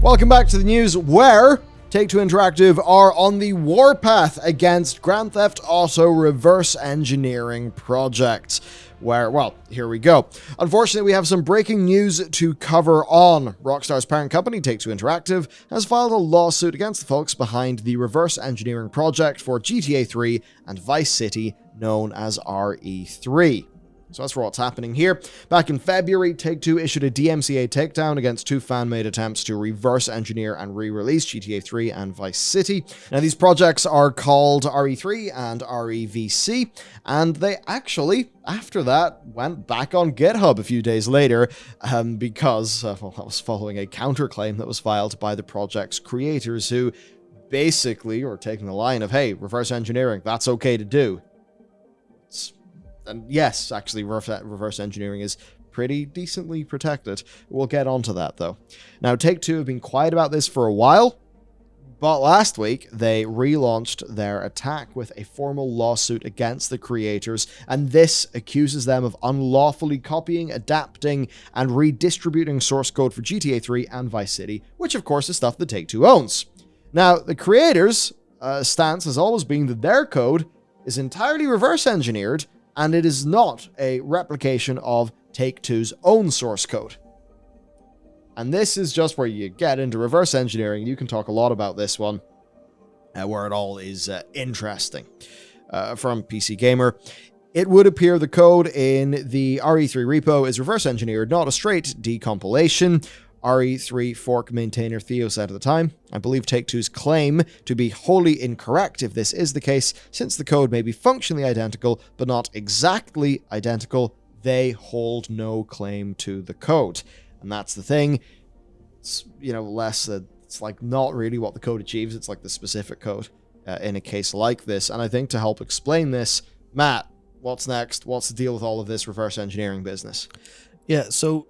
Welcome back to the news where Take-Two Interactive are on the warpath against Grand Theft Auto reverse engineering project. Well, here we go. Unfortunately, we have some breaking news to cover on. Rockstar's parent company, Take-Two Interactive, has filed a lawsuit against the folks behind the reverse engineering project for GTA 3 and Vice City, known as RE3. So that's what's happening here. Back in February, Take-Two issued a DMCA takedown against two fan-made attempts to reverse engineer and re-release GTA 3 and Vice City. Now, these projects are called RE3 and REVC, and they actually, after that, went back on GitHub a few days later because that was following a counterclaim that was filed by the project's creators who basically were taking the line of, hey, reverse engineering, that's okay to do. And yes, actually, reverse engineering is pretty decently protected. We'll get onto that, though. Now, Take-Two have been quiet about this for a while, but last week, they relaunched their attack with a formal lawsuit against the creators, and this accuses them of unlawfully copying, adapting, and redistributing source code for GTA 3 and Vice City, which, of course, is stuff that Take-Two owns. Now, the creators' stance has always been that their code is entirely reverse engineered, and it is not a replication of Take-Two's own source code. And this is just where you get into reverse engineering. You can talk a lot about this one, where it all is interesting. From PC Gamer, it would appear the code in the RE3 repo is reverse engineered, not a straight decompilation. RE3 fork maintainer Theo said at the time, I believe Take-Two's claim to be wholly incorrect if this is the case, since the code may be functionally identical, but not exactly identical. They hold no claim to the code. And that's the thing. It's, it's like not really what the code achieves. It's like the specific code in a case like this. And I think to help explain this, Matt, what's next? What's the deal with all of this reverse engineering business? Yeah, so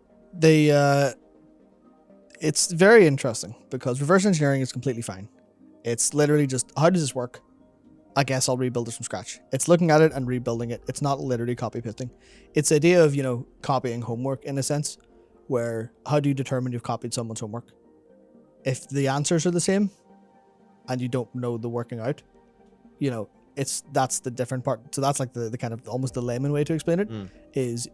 it's very interesting because reverse engineering is completely fine. It's literally just, how does this work? I guess I'll rebuild it from scratch. It's looking at it and rebuilding it. It's not literally copy pasting. It's the idea of, copying homework in a sense, where how do you determine you've copied someone's homework? If the answers are the same and you don't know the working out, that's the different part. So that's like the kind of almost the layman way to explain it is,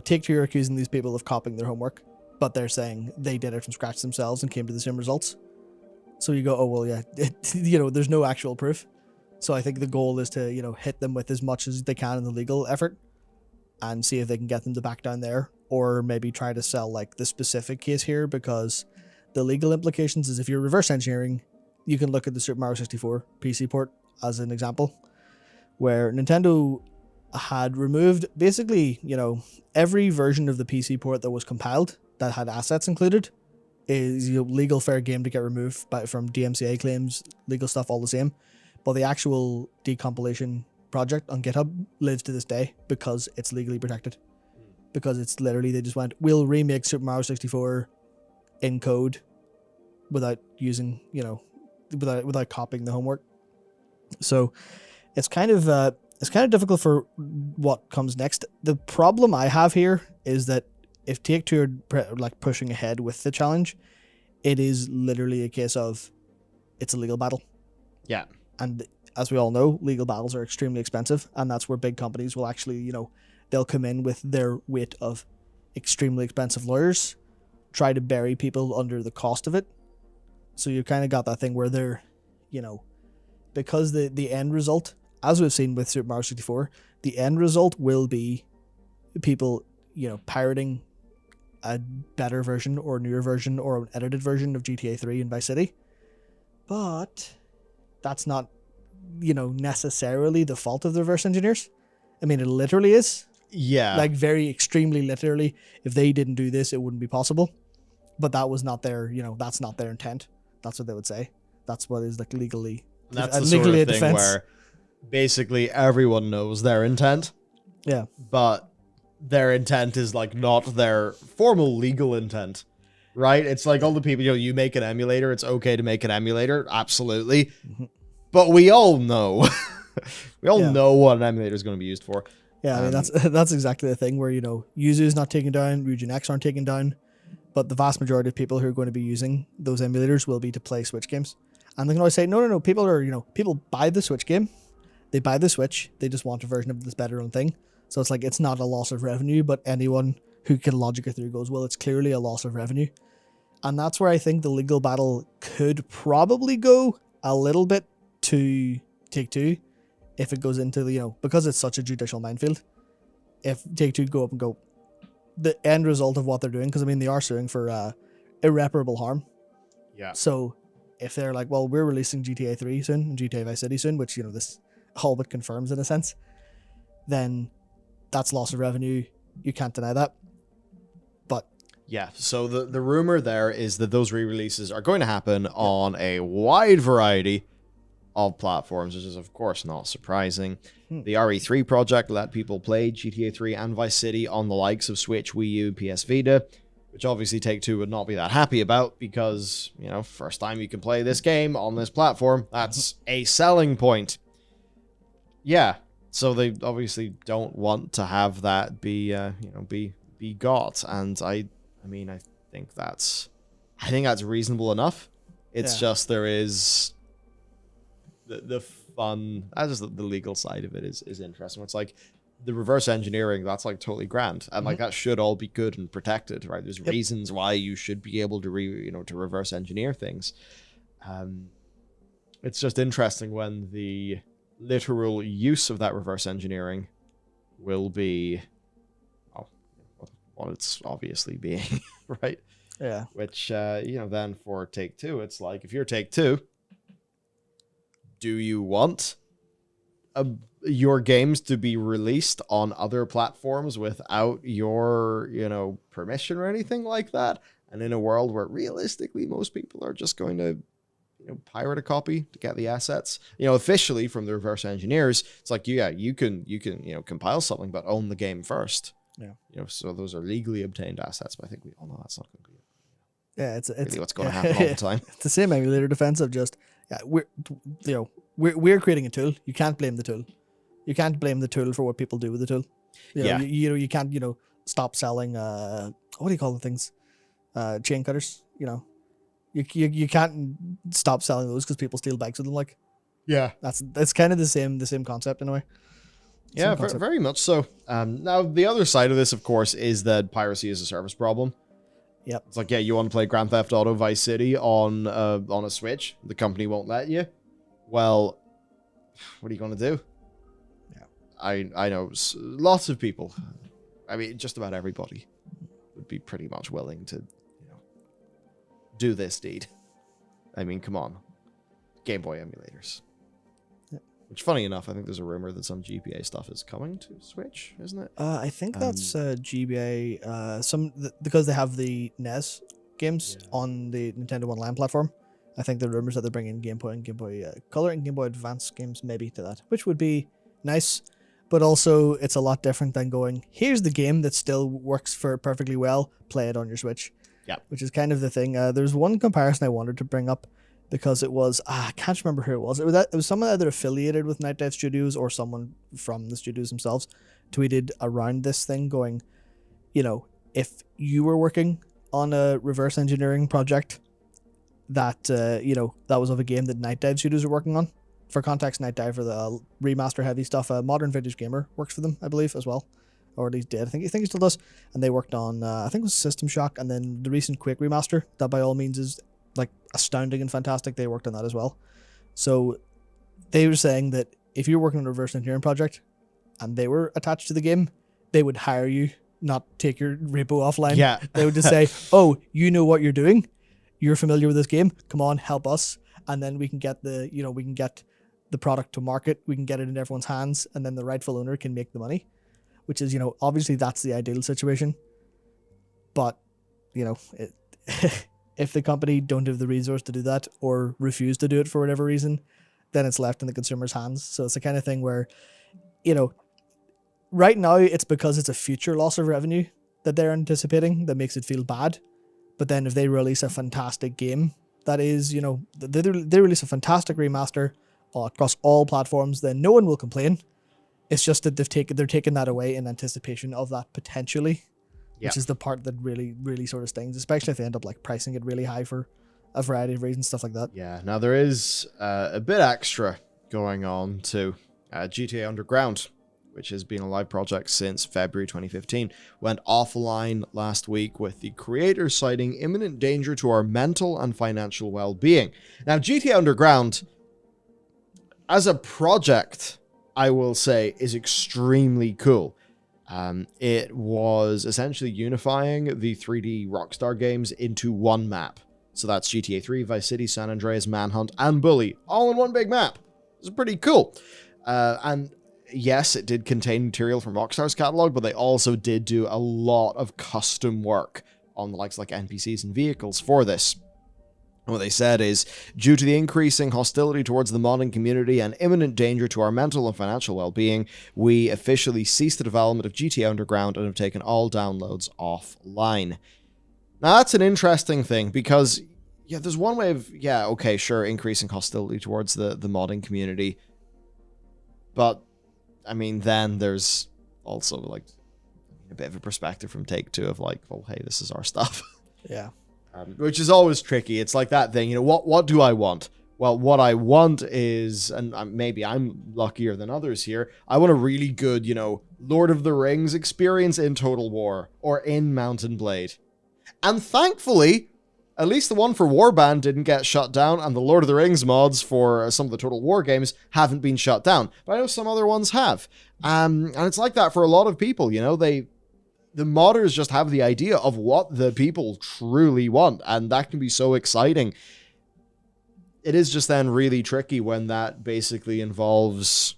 Take-Two are accusing these people of copying their homework, but they're saying they did it from scratch themselves and came to the same results. So you go, oh, well, yeah, there's no actual proof. So I think the goal is to, hit them with as much as they can in the legal effort and see if they can get them to back down there, or maybe try to sell like the specific case here, because the legal implications is if you're reverse engineering, you can look at the Super Mario 64 PC port as an example, where Nintendo had removed basically, every version of the PC port that was compiled that had assets included is legal fair game to get removed from DMCA claims, legal stuff, all the same. But the actual decompilation project on GitHub lives to this day because it's legally protected. Because it's literally, they just went, we'll remake Super Mario 64 in code without using, without copying the homework. So it's kind of difficult for what comes next. The problem I have here is that if Take-Two are like pushing ahead with the challenge, it is literally a case of it's a legal battle. Yeah. And as we all know, legal battles are extremely expensive, and that's where big companies will actually, they'll come in with their weight of extremely expensive lawyers, try to bury people under the cost of it. So you kind of got that thing where they're, because the end result, as we've seen with Super Mario 64, the end result will be people, pirating a better version or newer version or an edited version of GTA 3 and Vice City. But that's not, necessarily the fault of the reverse engineers. I mean, it literally is. Yeah. Like very extremely literally, if they didn't do this, it wouldn't be possible. But that was not their, that's not their intent. That's what they would say. That's what is like legally. That's the sort of thing where basically everyone knows their intent. Yeah. But their intent is like not their formal legal intent, right? It's like all the people, you make an emulator, it's okay to make an emulator, absolutely. Mm-hmm. But we all know, know what an emulator is going to be used for. Yeah, I mean, that's exactly the thing where, Yuzu's not taken down, Region X aren't taken down, but the vast majority of people who are going to be using those emulators will be to play Switch games. And they can always say, no, people are, people buy the Switch game, they buy the Switch, they just want a version of this better own thing. So it's like, it's not a loss of revenue, but anyone who can logic it through goes, well, it's clearly a loss of revenue. And that's where I think the legal battle could probably go a little bit to Take-Two if it goes into the, because it's such a judicial minefield. If Take-Two go up and go, the end result of what they're doing, because I mean, they are suing for irreparable harm. Yeah. So if they're like, well, we're releasing GTA 3 soon and GTA Vice City soon, which, this all but confirms in a sense, then that's loss of revenue. You can't deny that. But yeah, so the rumor there is that those re-releases are going to happen on a wide variety of platforms, which is of course not surprising. The RE3 project let people play GTA 3 and Vice City on the likes of Switch, Wii U, PS Vita, which obviously Take-Two would not be that happy about because, first time you can play this game on this platform, that's a selling point. Yeah, so they obviously don't want to have that be got, and I think that's reasonable enough. It's just there is the fun, just the legal side of it is interesting. It's like the reverse engineering, that's like totally grand, and like that should all be good and protected, right? There's reasons why you should be able to to reverse engineer things. It's just interesting when the literal use of that reverse engineering will be what it's obviously being, right? Yeah. Which then for Take-Two, it's like, if you're Take-Two, do you want your games to be released on other platforms without your, permission or anything like that? And in a world where realistically most people are just going to, pirate a copy to get the assets, officially from the reverse engineers, it's like, you can compile something, but own the game first. Yeah. So those are legally obtained assets, but I think we all know that's not going to be it's really what's going to happen all the time. It's the same emulator defense of just, we're creating a tool. You can't blame the tool. You can't blame the tool for what people do with the tool. You can't, stop selling, what do you call the things? Chain cutters, You can't stop selling those because people steal bikes with them. Like, that's kind of the same concept in a way. Yeah, very much so. Now the other side of this, of course, is that piracy is a service problem. Yep. It's like, you want to play Grand Theft Auto Vice City on a Switch, the company won't let you. Well, what are you going to do? Yeah, I know lots of people. I mean, just about everybody would be pretty much willing to do this deed. I mean, come on. Game Boy emulators. Yep. Which, funny enough, I think there's a rumor that some GBA stuff is coming to Switch, isn't it? I think that's GBA. Because they have the NES games on the Nintendo Online platform. I think the rumors that they're bringing Game Boy and Game Boy Color and Game Boy Advance games maybe to that, which would be nice. But also, it's a lot different than going, here's the game that still works for perfectly well, play it on your Switch. Yeah. Which is kind of the thing. There's one comparison I wanted to bring up because it was, I can't remember who it was. It was someone either affiliated with Night Dive Studios or someone from the studios themselves tweeted around this thing going, if you were working on a reverse engineering project that, that was of a game that Night Dive Studios are working on. For context, Night Dive are the remaster heavy stuff. Modern Vintage Gamer works for them, I believe, as well. Or at least did. I think he still does. And they worked on, I think it was System Shock, and then the recent Quake remaster, that by all means is like astounding and fantastic. They worked on that as well. So they were saying that if you're working on a reverse engineering project and they were attached to the game, they would hire you, not take your repo offline. Yeah. They would just say, oh, you know what you're doing. You're familiar with this game. Come on, help us. And then we can get the product to market. We can get it in everyone's hands, and then the rightful owner can make the money. Which is, obviously that's the ideal situation. But, if the company don't have the resource to do that or refuse to do it for whatever reason, then it's left in the consumer's hands. So it's the kind of thing where, right now it's because it's a future loss of revenue that they're anticipating that makes it feel bad. But then if they release a fantastic game, that is, they release a fantastic remaster across all platforms, then no one will complain. It's just that they're taking that away in anticipation of that potentially which is the part that really, really sort of stings, especially if they end up like pricing it really high for a variety of reasons, stuff like that. Yeah, now there is a bit extra going on to GTA Underground, which has been a live project since February 2015, went offline last week with the creators citing imminent danger to our mental and financial well-being. Now, GTA Underground, as a project, I will say, is extremely cool. It was essentially unifying the 3D Rockstar games into one map. So that's GTA 3, Vice City, San Andreas, Manhunt, and Bully, all in one big map. It's pretty cool. And yes, it did contain material from Rockstar's catalog, but they also did do a lot of custom work on the likes like NPCs and vehicles for this. And what they said is, due to the increasing hostility towards the modding community and imminent danger to our mental and financial well-being, we officially ceased the development of GTA Underground and have taken all downloads offline. Now, that's an interesting thing because, yeah, there's one way of, yeah, okay, sure, increasing hostility towards the modding community. But, I mean, then there's also, like, a bit of a perspective from Take-Two of, like, well, hey, this is our stuff. Yeah. Which is always tricky. It's like that thing, you know, what do I want? Well, what I want is, and maybe I'm luckier than others here, I want a really good, you know, Lord of the Rings experience in Total War or in Mount and Blade. And thankfully, at least the one for Warband didn't get shut down, and the Lord of the Rings mods for some of the Total War games haven't been shut down. But I know some other ones have. And it's like that for a lot of people, you know, the modders just have the idea of what the people truly want, and that can be so exciting. It is just then really tricky when that basically involves,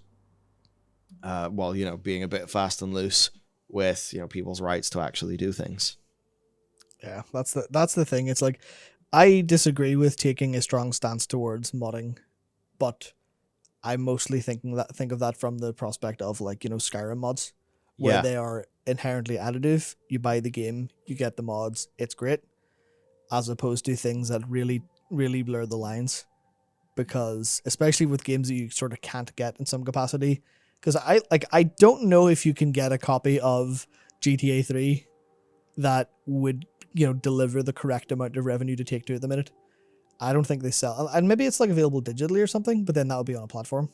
well, you know, being a bit fast and loose with, you know, people's rights to actually do things. Yeah, that's the thing. It's like, I disagree with taking a strong stance towards modding, but I mostly think of that from the prospect of, like, you know, Skyrim mods, where they are inherently additive. You buy the game, you get the mods, it's great, as opposed to things that really, really blur the lines. Because especially with games that you sort of can't get in some capacity, because I don't know if you can get a copy of GTA 3 that would, you know, deliver the correct amount of revenue to Take-Two at the minute. I don't think they sell, and maybe it's like available digitally or something, but then that would be on a platform,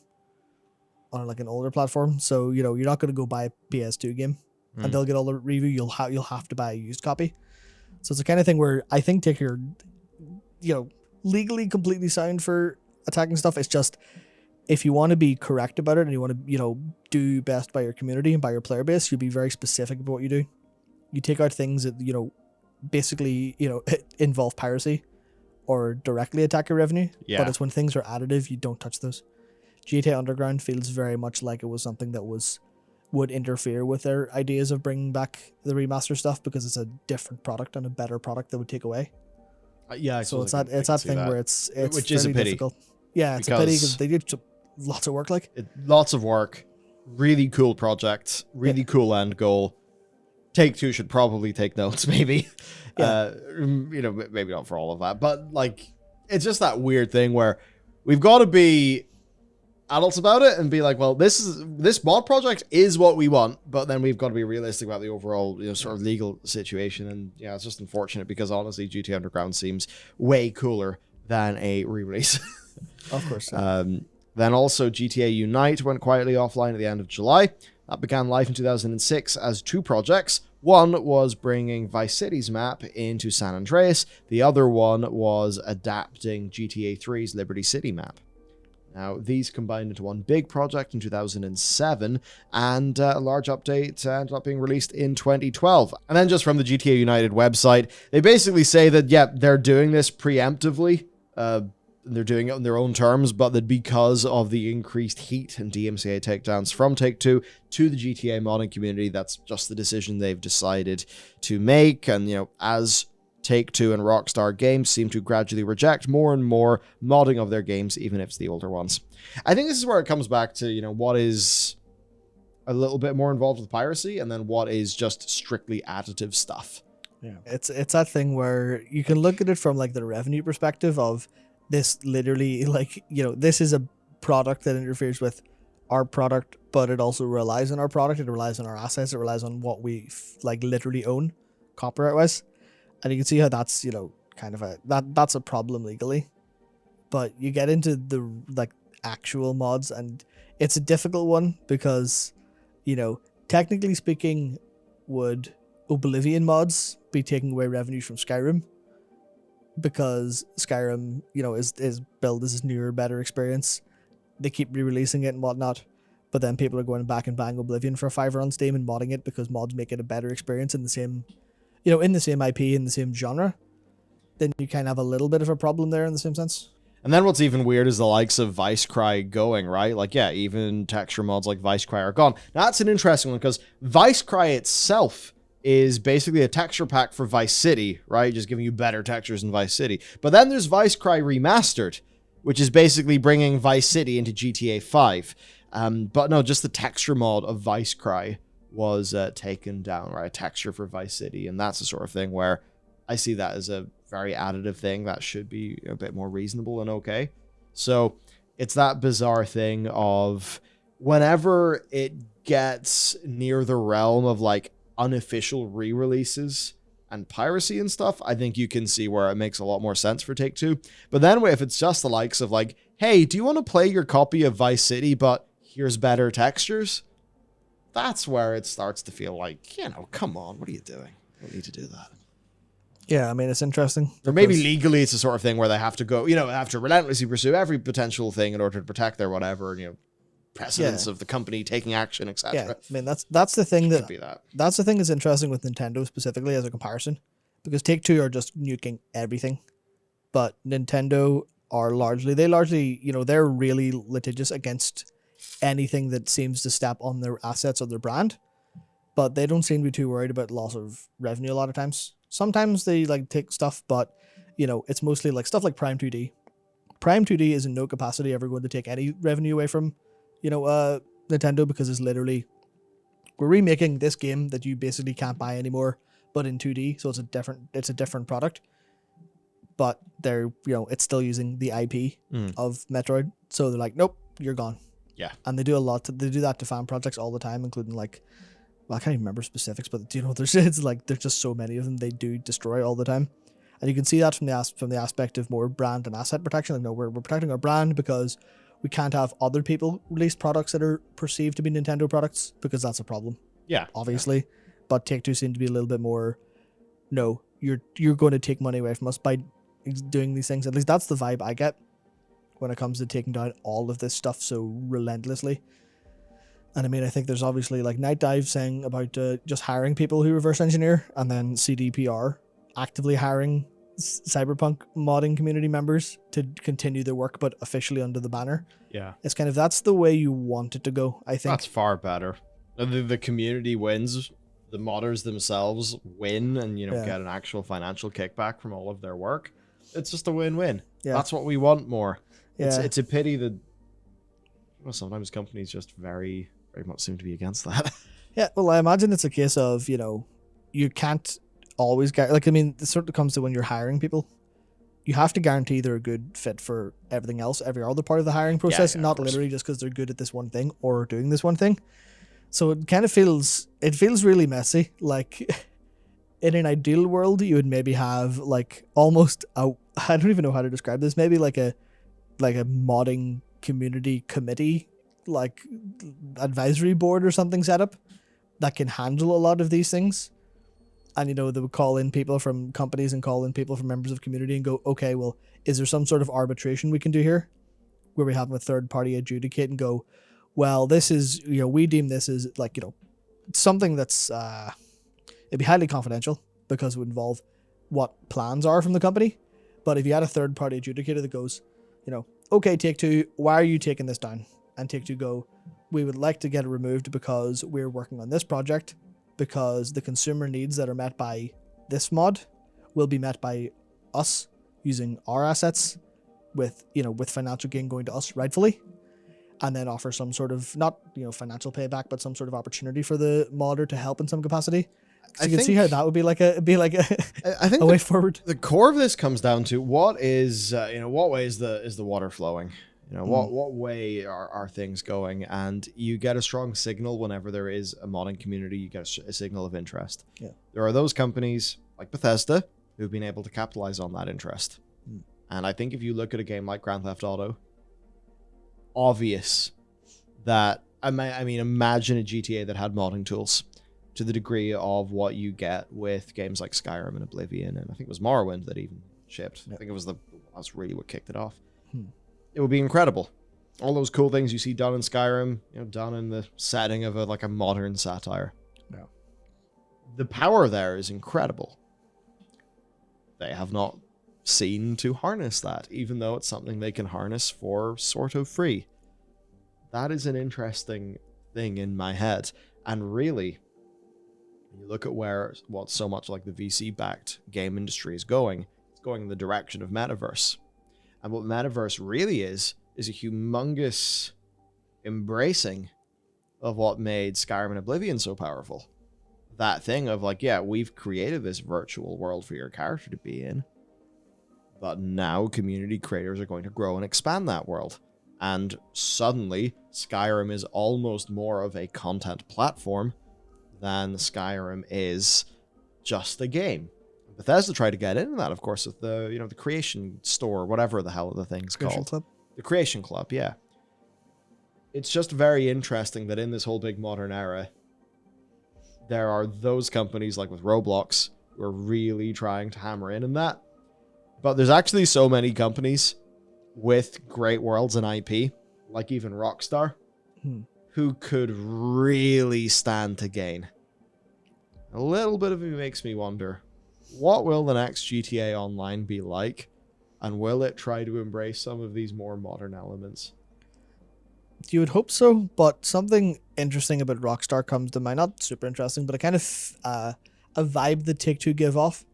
on like an older platform. So, you know, you're not going to go buy a PS2 game and they'll get all the review. You'll have to buy a used copy. So it's the kind of thing where I think Take your, you know, legally completely sound for attacking stuff. It's just, if you want to be correct about it and you want to, you know, do best by your community and by your player base, you'll be very specific about what you do. You take out things that, you know, basically, you know, involve piracy or directly attack your revenue. Yeah. But it's when things are additive, you don't touch those. GTA Underground feels very much like it was something that would interfere with their ideas of bringing back the remaster stuff, because it's a different product and a better product that would take away. Yeah, so it's that thing where it's which is a pity. difficult. Yeah, it's a pity because they did lots of work. Lots of work, really cool project, really cool end goal. Take-Two should probably take notes, maybe. Yeah. You know, maybe not for all of that, but like, it's just that weird thing where we've got to be adults about it and be like, well, this mod project is what we want, but then we've got to be realistic about the overall, you know, sort of legal situation. And yeah, it's just unfortunate because honestly, GTA Underground seems way cooler than a re-release. Of course. Then also GTA Unite went quietly offline at the end of July. That began life in 2006 as two projects. One was bringing Vice City's map into San Andreas. The other one was adapting GTA 3's Liberty City map. Now, these combined into one big project in 2007, and a large update ended up being released in 2012. And then just from the GTA United website, they basically say that, yeah, they're doing this preemptively. They're doing it on their own terms, but that because of the increased heat and DMCA takedowns from Take-Two to the GTA modding community, that's just the decision they've decided to make. And, you know, as Take-Two and Rockstar Games seem to gradually reject more and more modding of their games, even if it's the older ones. I think this is where it comes back to, you know, what is a little bit more involved with piracy and then what is just strictly additive stuff. Yeah, it's that thing where you can look at it from like the revenue perspective of this literally, like, you know, this is a product that interferes with our product, but it also relies on our product. It relies on our assets. It relies on what we like literally own. copyright wise, and you can see how that's, you know, kind of that's a problem legally. But you get into the like actual mods, and it's a difficult one because, you know, technically speaking, would Oblivion mods be taking away revenue from Skyrim? Because Skyrim, you know, is billed as this newer, better experience. They keep re-releasing it and whatnot, but then people are going back and buying Oblivion for a $5 on Steam and modding it because mods make it a better experience in the same, you know, in the same IP, in the same genre. Then you kind of have a little bit of a problem there in the same sense. And then what's even weird is the likes of Vice Cry going, right? Like, yeah, even texture mods like Vice Cry are gone. Now, that's an interesting one because Vice Cry itself is basically a texture pack for Vice City, right? Just giving you better textures in Vice City. But then there's Vice Cry Remastered, which is basically bringing Vice City into GTA 5. But no, just the texture mod of Vice Cry was taken down, right? A texture for Vice City. And that's the sort of thing where I see that as a very additive thing that should be a bit more reasonable and okay. So it's that bizarre thing of whenever it gets near the realm of like unofficial re-releases and piracy and stuff, I think you can see where it makes a lot more sense for Take-Two. But then if it's just the likes of like, hey, do you want to play your copy of Vice City, but here's better textures? That's where it starts to feel like, you know, come on, what are you doing? You don't need to do that. Yeah, I mean, it's interesting. Or maybe legally it's the sort of thing where they have to go, you know, have to relentlessly pursue every potential thing in order to protect their whatever, you know, precedence of the company taking action, etc. Yeah, I mean, that's the thing Could be that. that's the thing that's interesting with Nintendo specifically as a comparison, because Take-Two are just nuking everything, but Nintendo are largely, you know, they're really litigious against anything that seems to step on their assets or their brand, but they don't seem to be too worried about loss of revenue a lot of times. Sometimes they like take stuff, but you know, it's mostly like stuff like Prime 2D. Prime 2D is in no capacity ever going to take any revenue away from, you know, Nintendo, because it's literally, we're remaking this game that you basically can't buy anymore, but in 2D, so it's a different product. But they're, you know, it's still using the IP of Metroid, so they're like, nope, you're gone. Yeah, and they do that to fan projects all the time, including like, well, I can't even remember specifics, but you know, there's just so many of them they do destroy all the time, and you can see that from the aspect of more brand and asset protection. Like, no, we're protecting our brand because we can't have other people release products that are perceived to be Nintendo products, because that's a problem. Yeah, obviously. Yeah. But Take-Two seem to be a little bit more, no, you're going to take money away from us by doing these things. At least that's the vibe I get when it comes to taking down all of this stuff so relentlessly. And I mean, I think there's obviously like Night Dive saying about just hiring people who reverse engineer, and then CDPR actively hiring Cyberpunk modding community members to continue their work, but officially under the banner. Yeah. It's kind of, that's the way you want it to go, I think. That's far better. The community wins, the modders themselves win, and, you know, get an actual financial kickback from all of their work. It's just a win-win. Yeah. That's what we want more. Yeah. It's a pity that, well, sometimes companies just very much seem to be against that. Yeah, well, I imagine it's a case of, you know, you can't always get, like, I mean, it sort of comes to when you're hiring people, you have to guarantee they're a good fit for everything else, every other part of the hiring process, not literally just because they're good at this one thing or doing this one thing. So it kind of feels really messy. Like, in an ideal world, you would maybe have like almost I don't even know how to describe this, maybe like a modding community committee, like advisory board or something set up that can handle a lot of these things. And, you know, they would call in people from companies and call in people from members of community and go, okay, well, is there some sort of arbitration we can do here where we have a third party adjudicate and go, well, this is, you know, we deem this as like, you know, something that's, it'd be highly confidential because it would involve what plans are from the company. But if you had a third party adjudicator that goes, you know, okay, Take-Two, why are you taking this down? And Take-Two go, we would like to get it removed because we're working on this project, because the consumer needs that are met by this mod will be met by us using our assets with, you know, with financial gain going to us rightfully, and then offer some sort of, not, you know, financial payback, but some sort of opportunity for the modder to help in some capacity. So you can see how that would be like a I think a way forward. The core of this comes down to what way is the water flowing You know, what way are things going? And you get a strong signal whenever there is a modding community. You get a signal of interest. Yeah. There are those companies like Bethesda who've been able to capitalize on that interest. And I think if you look at a game like Grand Theft Auto, obvious that, I mean, imagine a GTA that had modding tools to the degree of what you get with games like Skyrim and Oblivion, and I think it was Morrowind that even shipped. I think it was that's really what kicked it off. It would be incredible. All those cool things you see done in Skyrim, you know, done in the setting of a modern satire. No. The power there is incredible. They have not seen to harness that, even though it's something they can harness for sort of free. That is an interesting thing in my head. And really, when you look at what so much like the VC-backed game industry is going, it's going in the direction of metaverse. And what metaverse really is a humongous embracing of what made Skyrim and Oblivion so powerful. That thing of like, yeah, we've created this virtual world for your character to be in, but now community creators are going to grow and expand that world. And suddenly, Skyrim is almost more of a content platform than Skyrim is just a game. Bethesda tried to get into that, of course, with the creation store, whatever the hell the thing's called. Club? The Creation Club, yeah. It's just very interesting that in this whole big modern era, there are those companies like with Roblox who are really trying to hammer in that. But there's actually so many companies with great worlds and IP, like even Rockstar, who could really stand to gain. A little bit of it makes me wonder, what will the next GTA Online be like? And will it try to embrace some of these more modern elements? You would hope so, but something interesting about Rockstar comes to mind. Not super interesting, but a kind of a vibe that Take-Two give off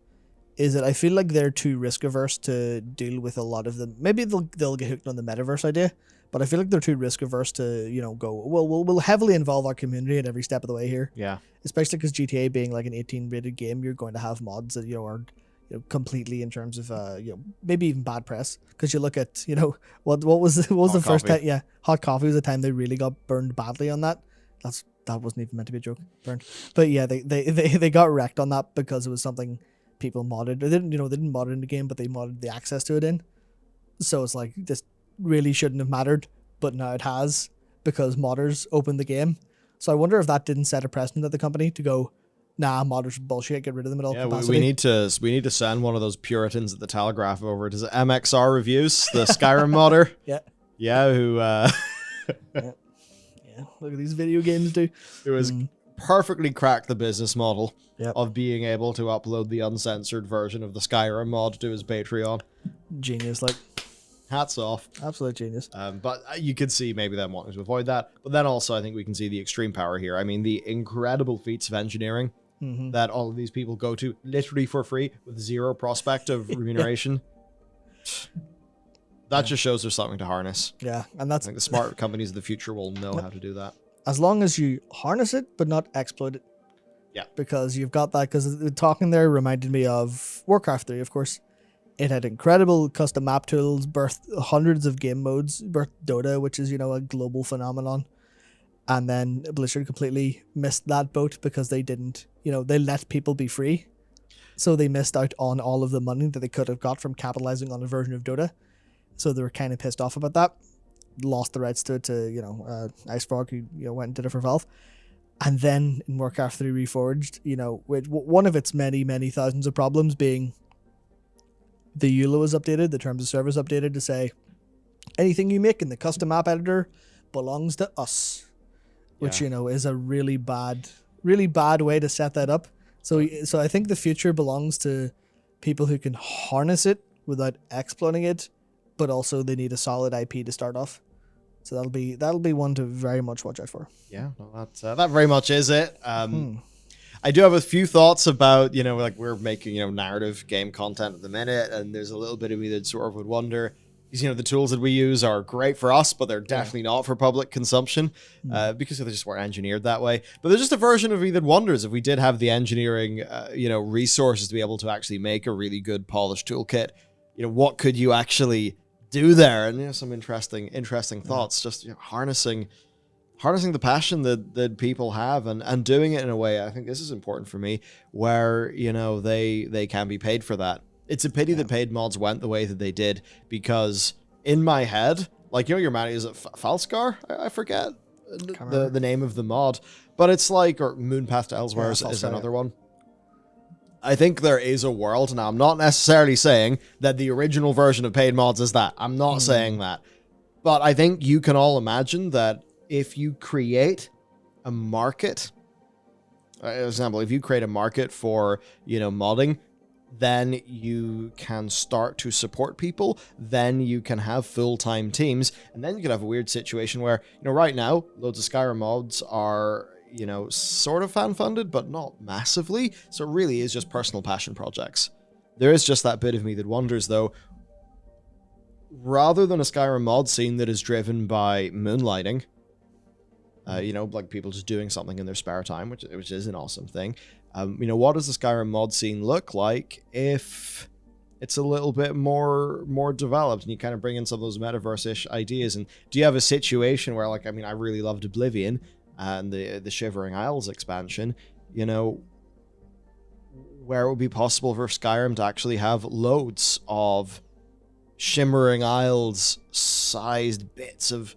is that I feel like they're too risk averse to deal with a lot of them. Maybe they'll get hooked on the metaverse idea, but I feel like they're too risk averse to, you know, go, well, we'll heavily involve our community at every step of the way here. Yeah. Especially because GTA being like an 18 rated game, you're going to have mods that, you know, are, you know, completely in terms of maybe even bad press, because you look at, you know, what was the first time, Hot Coffee was the time they really got burned badly on that. That wasn't even meant to be a joke, burned, but yeah, they got wrecked on that because it was something people modded. They didn't mod it in the game, but they modded the access to it in. So it's like, this really shouldn't have mattered, but now it has because modders opened the game. So I wonder if that didn't set a precedent at the company to go, nah, modders are bullshit, get rid of them at all capacity. we need to send one of those Puritans at the Telegraph over to MXR Reviews, the Skyrim modder. Who look at these video games do. Who has perfectly cracked the business model of being able to upload the uncensored version of the Skyrim mod to his Patreon. Genius, like. Hats off. Absolute genius. But you could see maybe them wanting to avoid that. But then also I think we can see the extreme power here. I mean, the incredible feats of engineering that all of these people go to literally for free with zero prospect of remuneration. That just shows there's something to harness. Yeah, and that's... I think the smart companies of the future will know how to do that. As long as you harness it, but not exploit it. Yeah. Because you've got that, because the talking there reminded me of Warcraft 3, of course. It had incredible custom map tools, birthed hundreds of game modes, birthed Dota, which is, you know, a global phenomenon. And then Blizzard completely missed that boat because they didn't, you know, they let people be free. So they missed out on all of the money that they could have got from capitalizing on a version of Dota. So they were kind of pissed off about that. Lost the rights to it to, you know, Icefrog, who, you know, went and did it for Valve. And then in Warcraft 3 Reforged, you know, with one of its many, many thousands of problems being the EULA was updated, the terms of service updated to say anything you make in the custom map editor belongs to us, which, you know, is a really bad way to set that up. So I think the future belongs to people who can harness it without exploiting it, but also they need a solid IP to start off. So that'll be one to very much watch out for. Yeah, well, that very much is it. I do have a few thoughts about, you know, like we're making, you know, narrative game content at the minute, and there's a little bit of me that sort of would wonder, because, you know, the tools that we use are great for us, but they're definitely not for public consumption because they just weren't engineered that way. But there's just a version of me that wonders if we did have the engineering, you know, resources to be able to actually make a really good polished toolkit, you know, what could you actually do there, and some interesting thoughts. Just harnessing the passion that people have, and doing it in a way. I think this is important for me, where they can be paid for that. It's a pity that paid mods went the way that they did, because in my head, like, your man, is it Falskar? I forget the name of the mod, but it's like, or Moonpath to Elsewhere is another one. I think there is a world, now I'm not necessarily saying that the original version of paid mods is that. I'm not saying that. But I think you can all imagine that if you create a market, for example, if you create a market for, modding, then you can start to support people, then you can have full-time teams, and then you can have a weird situation where, right now, loads of Skyrim mods are, sort of fan-funded, but not massively, so it really is just personal passion projects. There is just that bit of me that wonders, though, rather than a Skyrim mod scene that is driven by moonlighting, like people just doing something in their spare time, which is an awesome thing. What does the Skyrim mod scene look like if it's a little bit more developed, and you kind of bring in some of those metaverse-ish ideas? And do you have a situation where, like, I really loved Oblivion and the Shivering Isles expansion, where it would be possible for Skyrim to actually have loads of Shimmering Isles sized bits of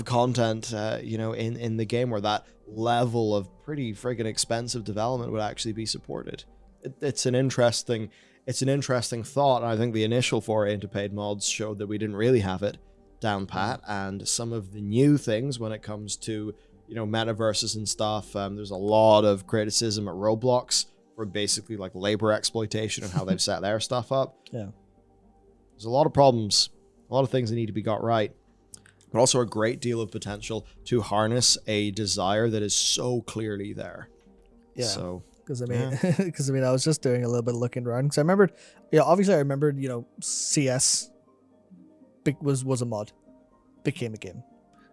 content, in the game, where that level of pretty friggin' expensive development would actually be supported. It's an interesting thought, and I think the initial foray into paid mods showed that we didn't really have it down pat, and some of the new things when it comes to, metaverses and stuff, there's a lot of criticism at Roblox for basically like labor exploitation and how they've set their stuff up. Yeah. There's a lot of problems, a lot of things that need to be got right, but also a great deal of potential to harness a desire that is so clearly there. Yeah. So, because I was just doing a little bit of looking around, because I remembered, obviously I remembered, CS was a mod, became a game.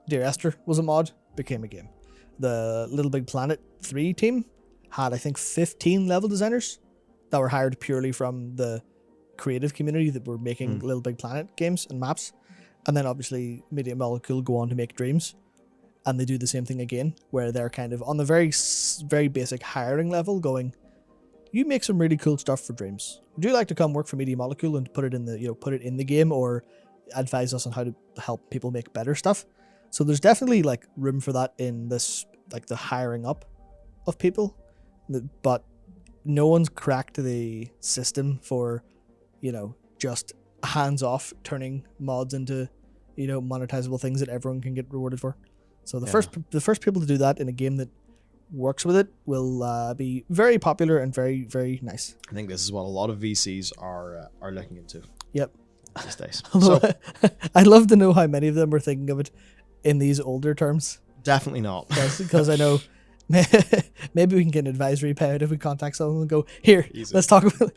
Dear Esther was a mod, became a game. The Little Big Planet 3 team had, I think, 15 level designers that were hired purely from the creative community that were making Little Big Planet games and maps. And then obviously Media Molecule go on to make Dreams, and they do the same thing again, where they're kind of on the very, very basic hiring level going, you make some really cool stuff for Dreams. Would you like to come work for Media Molecule and put it in the game, or advise us on how to help people make better stuff? So there's definitely like room for that in this, like the hiring up of people, but no one's cracked the system for, just hands off turning mods into, monetizable things that everyone can get rewarded for. So the first people to do that in a game that works with it will be very popular and very, very nice. I think this is what a lot of VCs are looking into. Yep. These days. So, I'd love to know how many of them are thinking of it in these older terms. Definitely not. Because I know maybe we can get an advisory payout if we contact someone and go, here, let's talk about,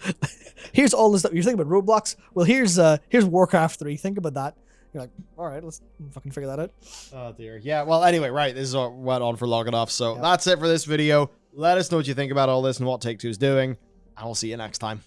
here's all this stuff. You're thinking about Roblox? Well, here's Warcraft 3. Think about that. You're like, all right, let's fucking figure that out. Oh, dear. Yeah, well, anyway, right. This went on for long enough. So that's it for this video. Let us know what you think about all this and what Take-Two is doing. And we'll see you next time.